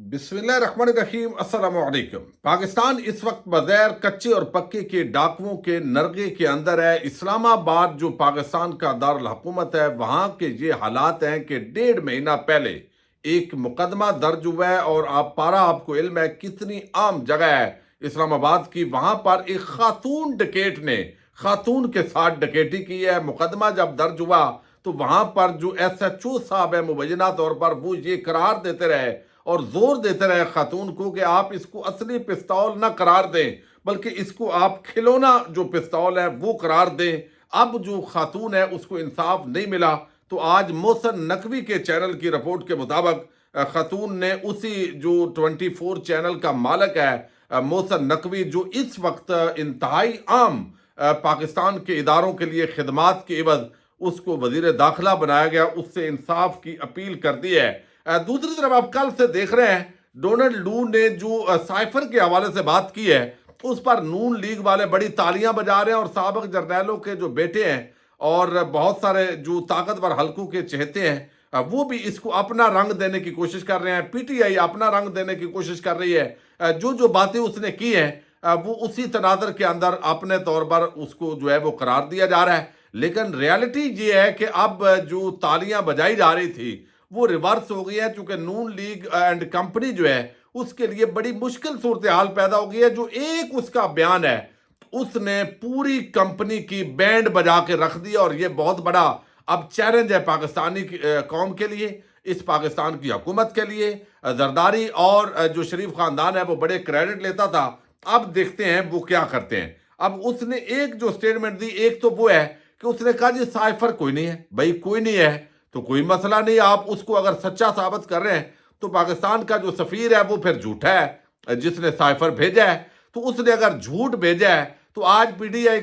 बिस्मिल्लाहिर्रहमानिर्रहीम अस्सलाम वालेकुम। पाकिस्तान इस वक्त बगैर कच्चे और पक्के के डाकुओं के नरगे के अंदर है। इस्लामाबाद जो पाकिस्तान का दारुल हुकूमत है, वहाँ के ये हालात हैं कि 1.5 महीना पहले एक मुकदमा दर्ज हुआ है और आपको इल्म है कितनी आम जगह है इस्लामाबाद की। वहाँ पर एक खातून डकैत ने खातून के साथ डकैती की है। मुकदमा जब दर्ज हुआ तो वहाँ पर जो SHO साहब है मुबैना तौर पर वो ये करार देते रहे और जोर देते रहे खातून को कि आप इसको असली पिस्तौल ना करार दें, बल्कि इसको आप खिलौना जो पिस्तौल है वो करार दें। अब जो खातून है उसको इंसाफ नहीं मिला, तो आज मोहसन नकवी के चैनल की रिपोर्ट के मुताबिक खातून ने उसी जो 24 चैनल का मालिक है मोहसन नकवी, जो इस वक्त इंतहाई आम पाकिस्तान के इदारों के लिए खिदमात के एवज उसको वजीर दाखिला बनाया गया, उससे इंसाफ की अपील कर दी है। दूसरी तरफ आप कल से देख रहे हैं डोनाल्ड लू ने जो साइफर के हवाले से बात की है उस पर नून लीग वाले बड़ी तालियां बजा रहे हैं और साबिक जर्नैलों के जो बेटे हैं और बहुत सारे जो ताकतवर हलकों के चहेते हैं वो भी इसको अपना रंग देने की कोशिश कर रहे हैं। PTI अपना रंग देने की कोशिश कर रही है। जो जो बातें उसने की हैं वो उसी तनाज़ुर के अंदर अपने तौर पर उसको जो है वो करार दिया जा रहा है। लेकिन रियलिटी ये है कि अब जो तालियां बजाई जा रही थी वो रिवर्स हो गई है, चूंकि नून लीग एंड कंपनी जो है उसके लिए बड़ी मुश्किल सूरत हाल पैदा हो गई है। जो एक उसका बयान है उसने पूरी कंपनी की बैंड बजा के रख दी और ये बहुत बड़ा अब चैलेंज है पाकिस्तानी कौम के लिए, इस पाकिस्तान की हुकूमत के लिए। जरदारी और जो शरीफ खानदान है वो बड़े क्रेडिट लेता था, अब देखते हैं वो क्या करते हैं। अब उसने एक जो स्टेटमेंट दी, एक तो वो है कि उसने कहा जी साइफर कोई नहीं है। भाई कोई नहीं है तो कोई मसला नहीं, आप उसको अगर सच्चा साबित कर रहे हैं तो पाकिस्तान का जो सफीर है वो फिर झूठा है जिसने साइफर भेजा है। तो उसने अगर झूठ भेजा है तो आज PTI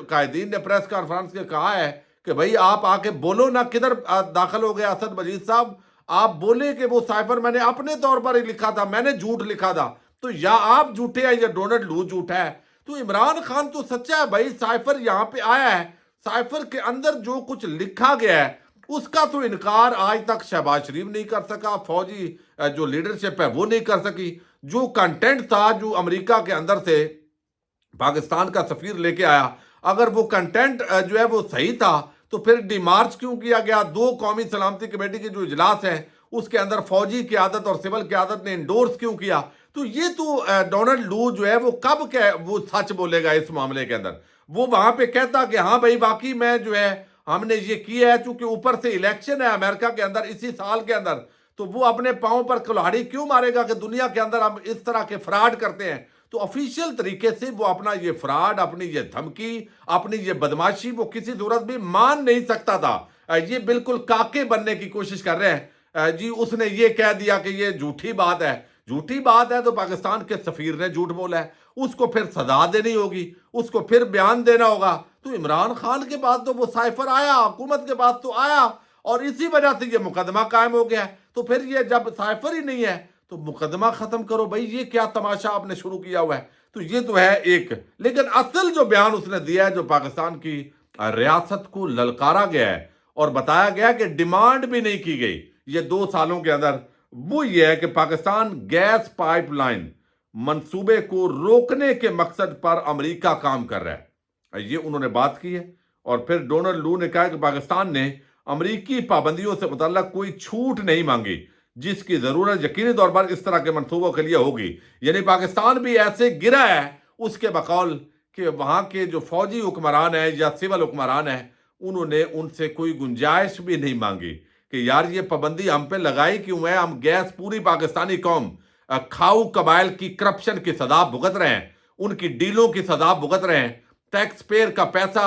कायदीन ने प्रेस कॉन्फ्रेंस के कहा है कि भाई आप आके बोलो ना किधर दाखिल हो गए असद मजीद साहब, आप बोले कि वो साइफर मैंने अपने तौर पर ही लिखा था, मैंने झूठ लिखा था। तो या आप झूठे हैं या डोनाल्ड लू झूठा है। तो इमरान खान तो सच्चा है भाई, साइफर यहाँ पे आया है, साइफर के अंदर जो कुछ लिखा गया है उसका तो इनकार आज तक शहबाज शरीफ नहीं कर सका, फौजी जो लीडरशिप है वो नहीं कर सकी। जो कंटेंट था जो अमेरिका के अंदर से पाकिस्तान का सफीर लेके आया, अगर वो कंटेंट जो है वो सही था तो फिर डिमार्च क्यों किया गया? 2 कौमी सलामती कमेटी के जो इजलास है उसके अंदर फौजी क़यादत और सिविल क़यादत ने इंडोर्स क्यों किया? तो ये तो डोनाल्ड लू जो है वो कब वो सच बोलेगा इस मामले के अंदर? वो वहां पे कहता कि हाँ भाई वाकई मैं जो है हमने ये किया है, चूंकि ऊपर से इलेक्शन है अमेरिका के अंदर इसी साल के अंदर, तो वो अपने पांव पर कुल्हाड़ी क्यों मारेगा कि दुनिया के अंदर हम इस तरह के फ्रॉड करते हैं। तो ऑफिशियल तरीके से वो अपना ये फ्रॉड, अपनी ये धमकी, अपनी ये बदमाशी वो किसी सूरत भी मान नहीं सकता था। ये बिल्कुल काके बनने की कोशिश कर रहे हैं जी। उसने ये कह दिया कि ये झूठी बात है। झूठी बात है तो पाकिस्तान के सफीर ने झूठ बोला है, उसको फिर सजा देनी होगी, उसको फिर बयान देना होगा। तो इमरान खान के पास तो वो साइफर आया, हुकूमत के पास तो आया और इसी वजह से ये मुकदमा कायम हो गया। तो फिर ये जब साइफर ही नहीं है तो मुकदमा खत्म करो भाई, ये क्या तमाशा आपने शुरू किया हुआ है? तो ये तो है एक। लेकिन असल जो बयान उसने दिया है, जो पाकिस्तान की रियासत को ललकारा गया है और बताया गया कि डिमांड भी नहीं की गई ये 2 सालों के अंदर, वो ये है कि पाकिस्तान गैस पाइपलाइन मंसूबे को रोकने के मकसद पर अमेरिका काम कर रहा है, ये उन्होंने बात की है। और फिर डोनाल्ड लू ने कहा कि पाकिस्तान ने अमेरिकी पाबंदियों से मुतल्लक कोई छूट नहीं मांगी जिसकी जरूरत यकीनी तौर पर इस तरह के मंसूबों के लिए होगी। यानी पाकिस्तान भी ऐसे गिरा है उसके बकौल कि वहां के जो फौजी हुक्मरान है या सिविल हुक्मरान है उन्होंने उनसे कोई गुंजाइश भी नहीं मांगी कि यार ये पाबंदी हम पे लगाई क्यों है। हम गैस पूरी पाकिस्तानी कौम खाऊ कबाइल की करप्शन की सजा भुगत रहे हैं, उनकी डीलों की सजा भुगत रहे हैं। टैक्स पेयर का पैसा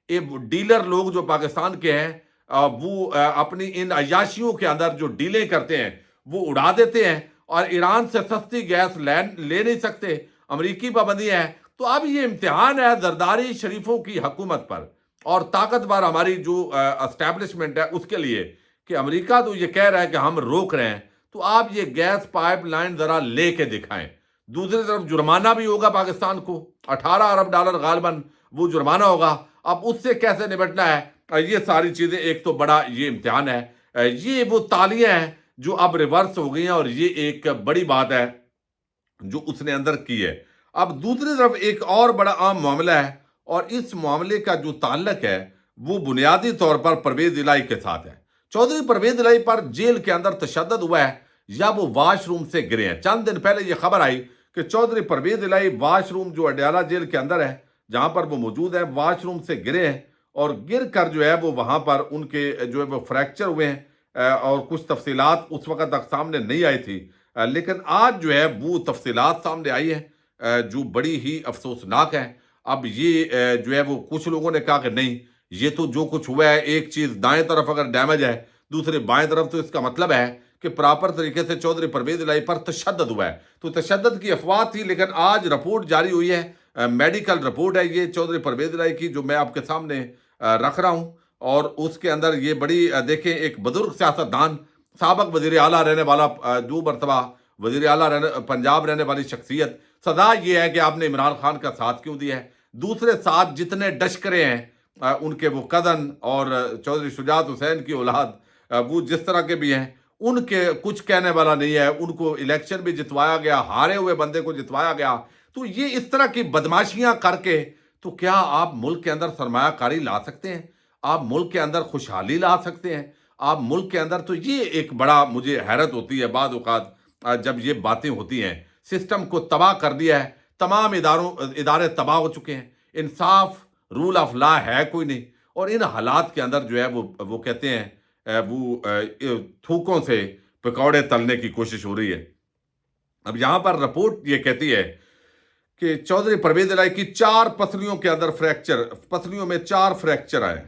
ये डीलर लोग जो पाकिस्तान के हैं वो अपनी इन अयाशियों के अंदर जो डीलें करते हैं वो उड़ा देते हैं और ईरान से सस्ती गैस ले नहीं सकते, अमेरिकी पाबंदी है। तो अब ये इम्तिहान है जरदारी शरीफों की हुकूमत पर और ताकतवर हमारी जो एस्टेब्लिशमेंट है उसके लिए कि अमेरिका तो ये कह रहा है कि हम रोक रहे हैं, तो आप ये गैस पाइपलाइन जरा लेके दिखाएं। दूसरी तरफ जुर्माना भी होगा पाकिस्तान को, $18 अरब गालबन वो जुर्माना होगा। अब उससे कैसे निपटना है, ये सारी चीजें एक तो बड़ा ये इम्तिहान है। ये वो तालियां हैं जो अब रिवर्स हो गई हैं, और ये एक बड़ी बात है जो उसने अंदर की है। अब दूसरी तरफ एक और बड़ा अहम मामला है, और इस मामले का जो ताल्लुक है वो बुनियादी तौर पर परवेज इलाही के साथ है। चौधरी परवेज इलाही पर जेल के अंदर तशद्दुद हुआ है या वो वाशरूम से गिरे हैं। चंद दिन पहले ये खबर आई कि चौधरी परवेज इलाही वाशरूम जो अडयाला जेल के अंदर है जहां पर वो मौजूद है, वाशरूम से गिरे हैं, और गिर कर जो है वो वहां पर उनके जो है वो फ्रैक्चर हुए हैं। और कुछ तफसीलात उस वक्त तक सामने नहीं आई थी, लेकिन आज जो है वो तफसीलात सामने आई है जो बड़ी ही अफसोसनाक है। अब ये जो है वो कुछ लोगों ने कहा कि नहीं, ये तो जो कुछ हुआ है, एक चीज दाएं तरफ अगर डैमेज है दूसरे बाएं तरफ, तो इसका मतलब है कि प्रॉपर तरीके से चौधरी परवेज इलाही पर तशद्दुद हुआ है। तो तशद्दुद की अफवाह थी, लेकिन आज रिपोर्ट जारी हुई है, मेडिकल रिपोर्ट है ये चौधरी परवेज इलाही की, जो मैं आपके सामने रख रहा हूं। और उसके अंदर ये बड़ी देखें, एक बुजुर्ग सियासतदान, साबक वजीर आला रहने वाला, 2 मरतबा वजीर आला पंजाब रहने वाली शख्सियत, सदा ये है कि आपने इमरान खान का साथ क्यों दिया है। दूसरे साथ जितने डशकरे हैं उनके, वो कदन और चौधरी शुजात हुसैन की औलाद, वो जिस तरह के भी हैं, उनके कुछ कहने वाला नहीं है। उनको इलेक्शन भी जितवाया गया, हारे हुए बंदे को जितवाया गया। तो ये इस तरह की बदमाशियां करके तो क्या आप मुल्क के अंदर सरमायाकारी ला सकते हैं? आप मुल्क के अंदर खुशहाली ला सकते हैं? आप मुल्क के अंदर, तो ये एक बड़ा मुझे हैरत होती है बाद औकात जब ये बातें होती हैं। सिस्टम को तबाह कर दिया है, तमाम इदारे तबाह हो चुके हैं, इंसाफ रूल ऑफ लॉ है कोई नहीं, और इन हालात के अंदर जो है वो कहते हैं थूकों से पकौड़े तलने की कोशिश हो रही है। अब यहां पर रिपोर्ट ये कहती है कि चौधरी परवेज इलाही की 4 पसलियों के अंदर फ्रैक्चर, पसलियों में 4 फ्रैक्चर आए।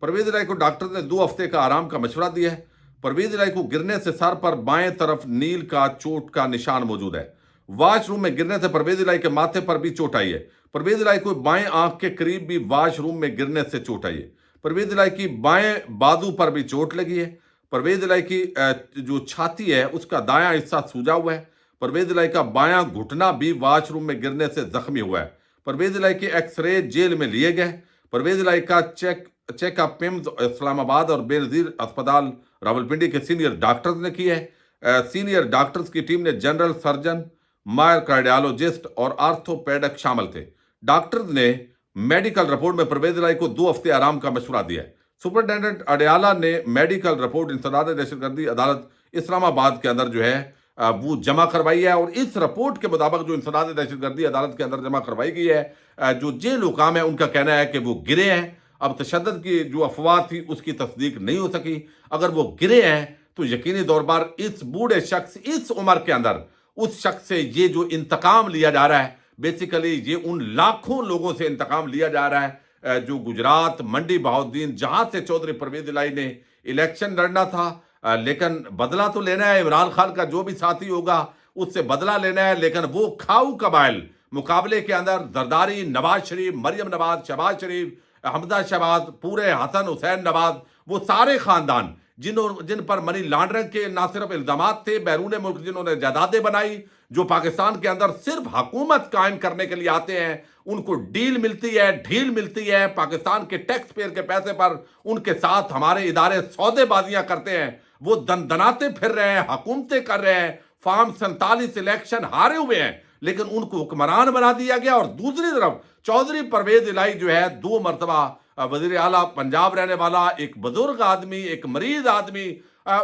परवेज इलाही को डॉक्टर ने 2 हफ्ते का आराम का मशवरा दिया है। परवेज इलाही को गिरने से सर पर बाएं तरफ नील का चोट का निशान मौजूद है। वॉशरूम में गिरने से परवेज इलाही के माथे पर भी चोट आई है। परवेज इलाही को बाएं आंख के करीब भी वॉशरूम में गिरने से चोट आई है। परवेज इलाही की बाएं बाजू पर भी चोट लगी है। परवेज इलाही की जो छाती है उसका दायां हिस्सा सूजा हुआ है। परवेज इलाही का बायां घुटना भी वॉशरूम में गिरने से जख्मी हुआ है। परवेज इलाही के एक्सरे जेल में लिए गए। परवेज इलाही का चेकअप पिम्स इस्लामाबाद और बेनजीर अस्पताल रावलपिंडी के सीनियर डॉक्टर्स ने की है। सीनियर डॉक्टर्स की टीम ने जनरल सर्जन, मायर कार्डियोलॉजिस्ट और आर्थोपेडिक शामिल थे। डॉक्टर्स ने मेडिकल रिपोर्ट में परवेज इलाही को 2 हफ्ते आराम का मशवरा दिया है। सुपरिटेंडेंट अडयाला ने मेडिकल रिपोर्ट इंसदाद दहशतगर्दी अदालत इस्लामाबाद के अंदर जो है वो जमा करवाई है, और इस रिपोर्ट के मुताबिक जो इंसदाद दहशतगर्दी अदालत के अंदर जमा करवाई गई है, जो जेल हुकाम है उनका कहना है कि वो गिरे हैं। अब तशद्दुद की जो अफवाह थी उसकी तस्दीक नहीं हो सकी। अगर वो गिरे हैं तो यकीनी तौर पर इस बूढ़े शख्स, इस उम्र के अंदर उस शख्स से ये जो इंतकाम लिया जा रहा है, बेसिकली ये उन लाखों लोगों से इंतकाम लिया जा रहा है जो गुजरात, मंडी बहाउद्दीन, जहां से चौधरी परवेज इलाही ने इलेक्शन लड़ना था, लेकिन बदला तो लेना है। इमरान खान का जो भी साथी होगा उससे बदला लेना है, लेकिन वो खाऊ कबाइल मुकाबले के अंदर जरदारी, नवाज शरीफ, मरियम नवाज, शहबाज शरीफ, हमजा शहबाज, पूरे हसन हुसैन नवाज, वो सारे खानदान जिन पर मनी लॉन्ड्रिंग के ना सिर्फ इल्जामात थे, बैरून मुल्क जिन्होंने जायदादें बनाई, जो पाकिस्तान के अंदर सिर्फ हुकूमत कायम करने के लिए आते हैं, उनको डील मिलती है, ढील मिलती है। पाकिस्तान के टैक्स पेयर के पैसे पर उनके साथ हमारे इदारे सौदेबाजियां करते हैं। वो दनदनाते फिर रहे हैं, हुकूमतें कर रहे हैं। फॉर्म 47 इलेक्शन हारे हुए हैं, लेकिन उनको हुक्मरान बना दिया गया। और दूसरी तरफ चौधरी परवेज इलाही जो है 2 मरतबा वजीर आला पंजाब रहने वाला, एक बुजुर्ग आदमी, एक मरीज आदमी,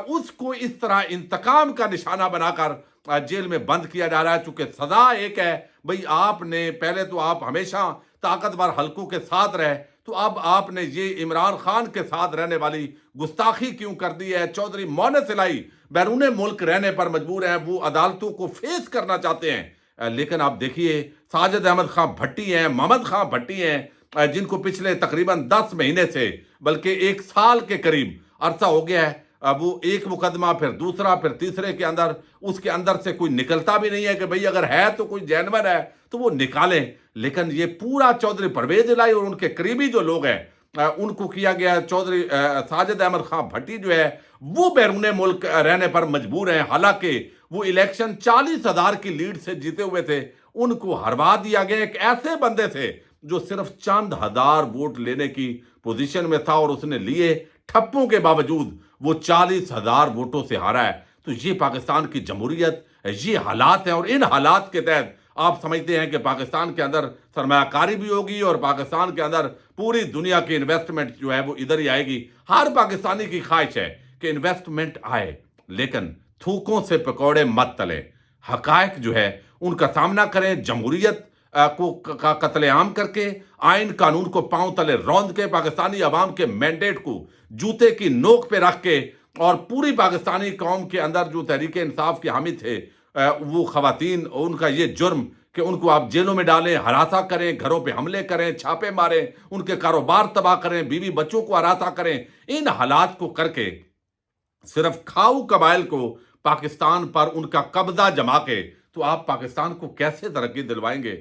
उसको इस तरह इंतकाम का निशाना बनाकर जेल में बंद किया जा रहा है। चूंकि सजा एक है, भाई आपने पहले तो आप हमेशा ताकतवर हलकों के साथ रहे, तो अब आपने ये इमरान खान के साथ रहने वाली गुस्ताखी क्यों कर दी है। चौधरी मोनस इलाही बैरून मुल्क रहने पर मजबूर हैं, वो अदालतों को फेस करना चाहते हैं। लेकिन आप देखिए साजिद अहमद खां भट्टी हैं, मोहम्मद खां भट्टी हैं, जिनको पिछले तकरीबन 10 महीने से, बल्कि 1 साल के करीब अरसा हो गया है, वो एक मुकदमा, फिर दूसरा, फिर तीसरे के अंदर, उसके अंदर से कोई निकलता भी नहीं है कि भाई अगर है तो कोई जानवर है तो वो निकालें। लेकिन ये पूरा चौधरी परवेज इलाही और उनके करीबी जो लोग हैं उनको किया गया। चौधरी साजिद अहमद खां भट्टी जो है वो बैरून मुल्क रहने पर मजबूर हैं, हालांकि वो इलेक्शन 40,000 की लीड से जीते हुए थे, उनको हरवा दिया गया। एक ऐसे बंदे थे जो सिर्फ चंद हजार वोट लेने की पोजीशन में था और उसने लिए, ठप्पों के बावजूद वो 40,000 वोटों से हारा है। تو یہ پاکستان کی جمہوریت یہ حالات ہیں، اور ان حالات کے تحت آپ سمجھتے ہیں کہ پاکستان کے اندر سرمایہ کاری بھی ہوگی اور پاکستان کے اندر پوری دنیا کی انویسٹمنٹ جو ہے وہ ادھر ہی آئے گی۔ ہر پاکستانی کی خواہش ہے کہ انویسٹمنٹ آئے، لیکن تھوکوں سے پکوڑے مت تلیں، حقائق جو ہے ان کا سامنا کریں، جمہوریت کو کا قتل عام کر کے، آئین قانون کو پاؤں تلے روند کے، پاکستانی عوام کے مینڈیٹ کو جوتے کی نوک پہ رکھ کے، اور پوری پاکستانی قوم کے اندر جو تحریک انصاف کے حامی تھے وہ خواتین، ان کا یہ جرم کہ ان کو آپ جیلوں میں ڈالیں، ہراساں کریں، گھروں پہ حملے کریں، چھاپے ماریں، ان کے کاروبار تباہ کریں، بیوی بچوں کو ہراساں کریں، ان حالات کو کر کے صرف کھاؤ قبائل کو پاکستان پر ان کا قبضہ جما کے تو آپ پاکستان کو کیسے ترقی دلوائیں گے؟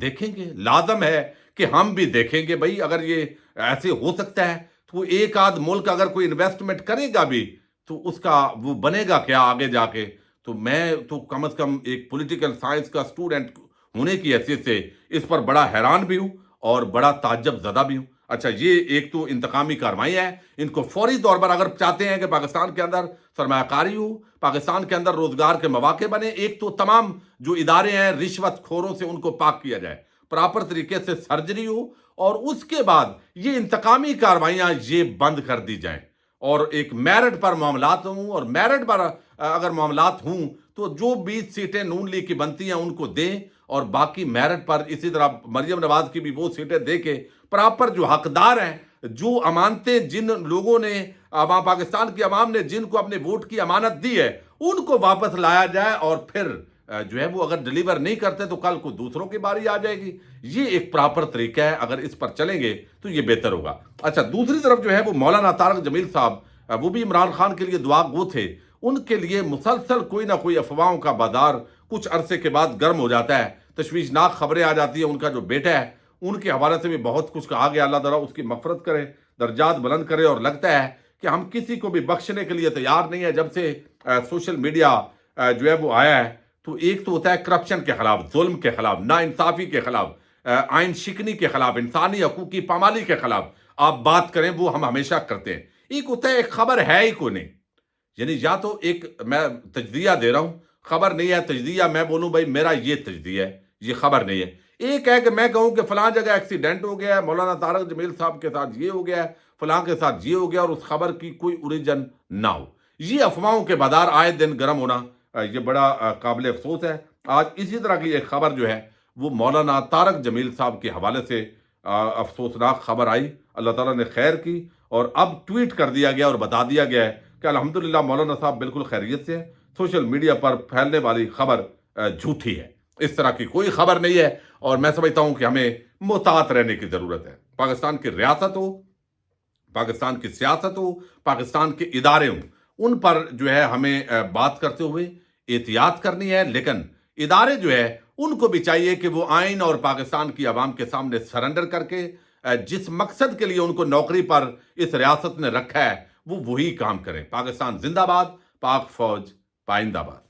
دیکھیں گے، لازم ہے کہ ہم بھی دیکھیں گے بھائی، اگر یہ ایسے ہو سکتا ہے تو ایک آدھ ملک اگر کوئی انویسٹمنٹ کرے گا بھی تو اس کا وہ بنے گا کیا آگے جا کے؟ تو میں تو کم از کم ایک پولیٹیکل سائنس کا اسٹوڈنٹ ہونے کی حیثیت سے اس پر بڑا حیران بھی ہوں اور بڑا تعجب زدہ بھی ہوں۔ اچھا، یہ ایک تو انتقامی کارروائی ہے، ان کو فوری طور پر اگر چاہتے ہیں کہ پاکستان کے اندر سرمایہ کاری ہو، پاکستان کے اندر روزگار کے مواقع بنے، ایک تو تمام جو ادارے ہیں رشوت خوروں سے ان کو پاک کیا جائے، پراپر طریقے سے سرجری ہو، اور اس کے بعد یہ انتقامی کارروائیاں یہ بند کر دی جائیں، اور ایک میرٹ پر معاملات ہوں، اور میرٹ پر اگر معاملات ہوں تو جو 20 سیٹیں نون لیگ کی بنتی ہیں ان کو دیں، اور باقی میرٹ پر اسی طرح مریم نواز کی بھی وہ سیٹیں دے کے پراپر جو حقدار ہیں، جو امانتیں جن لوگوں نے عوام پاکستان کی عوام نے جن کو اپنے ووٹ کی امانت دی ہے ان کو واپس لایا جائے، اور پھر جو ہے وہ اگر ڈلیور نہیں کرتے تو کل کو دوسروں کی باری آ جائے گی۔ یہ ایک پراپر طریقہ ہے، اگر اس پر چلیں گے تو یہ بہتر ہوگا۔ اچھا، دوسری طرف جو ہے وہ مولانا طارق جمیل صاحب، وہ بھی عمران خان کے لیے دعا گو تھے، ان کے لیے مسلسل کوئی نہ کوئی افواہوں کا بازار کچھ عرصے کے بعد گرم ہو جاتا ہے، تشویشناک خبریں آ جاتی ہیں۔ ان کا جو بیٹا ہے ان کے حوالے سے بھی بہت کچھ کہا گیا، اللہ تعالیٰ اس کی مغفرت کرے، درجات بلند کرے، اور لگتا ہے کہ ہم کسی کو بھی بخشنے کے لیے تیار نہیں ہے۔ جب سے سوشل میڈیا جو ہے وہ آیا ہے تو ایک تو ہوتا ہے کرپشن کے خلاف، ظلم کے خلاف، ناانصافی کے خلاف، آئین شکنی کے خلاف، انسانی حقوق کی پامالی کے خلاف آپ بات کریں، وہ ہم ہمیشہ کرتے ہیں۔ ایک ہوتا ہے ایک خبر ہے ہی کوئی نہیں، یعنی یا تو ایک میں تجزیہ دے رہا ہوں، خبر نہیں ہے تجزیہ، میں بولوں بھائی میرا یہ تجزیہ ہے، یہ خبر نہیں ہے۔ ایک ہے کہ میں کہوں کہ فلاں جگہ ایکسیڈنٹ ہو گیا ہے، مولانا طارق جمیل صاحب کے ساتھ یہ ہو گیا ہے، فلاں کے ساتھ یہ ہو گیا، اور اس خبر کی کوئی اوریجن نہ ہو۔ یہ افواہوں کے بازار آئے دن گرم ہونا یہ بڑا قابل افسوس ہے۔ آج اسی طرح کی ایک خبر جو ہے وہ مولانا طارق جمیل صاحب کے حوالے سے افسوسناک خبر آئی، اللہ تعالیٰ نے خیر کی، اور اب ٹویٹ کر دیا گیا اور بتا دیا گیا ہے کہ الحمدللہ مولانا صاحب بالکل خیریت سے ہیں، سوشل میڈیا پر پھیلنے والی خبر جھوٹی ہے، اس طرح کی کوئی خبر نہیں ہے، اور میں سمجھتا ہوں کہ ہمیں محتاط رہنے کی ضرورت ہے۔ پاکستان کی ریاست ہو، پاکستان کی سیاست ہو، پاکستان کے ادارے ہوں، ان پر جو ہے ہمیں بات کرتے ہوئے احتیاط کرنی ہے، لیکن ادارے جو ہے ان کو بھی چاہیے کہ وہ آئین اور پاکستان کی عوام کے سامنے سرنڈر کر کے جس مقصد کے لیے ان کو نوکری پر اس ریاست نے رکھا ہے وہ وہی کام کریں۔ پاکستان زندہ باد، پاک فوج پائندہ باد۔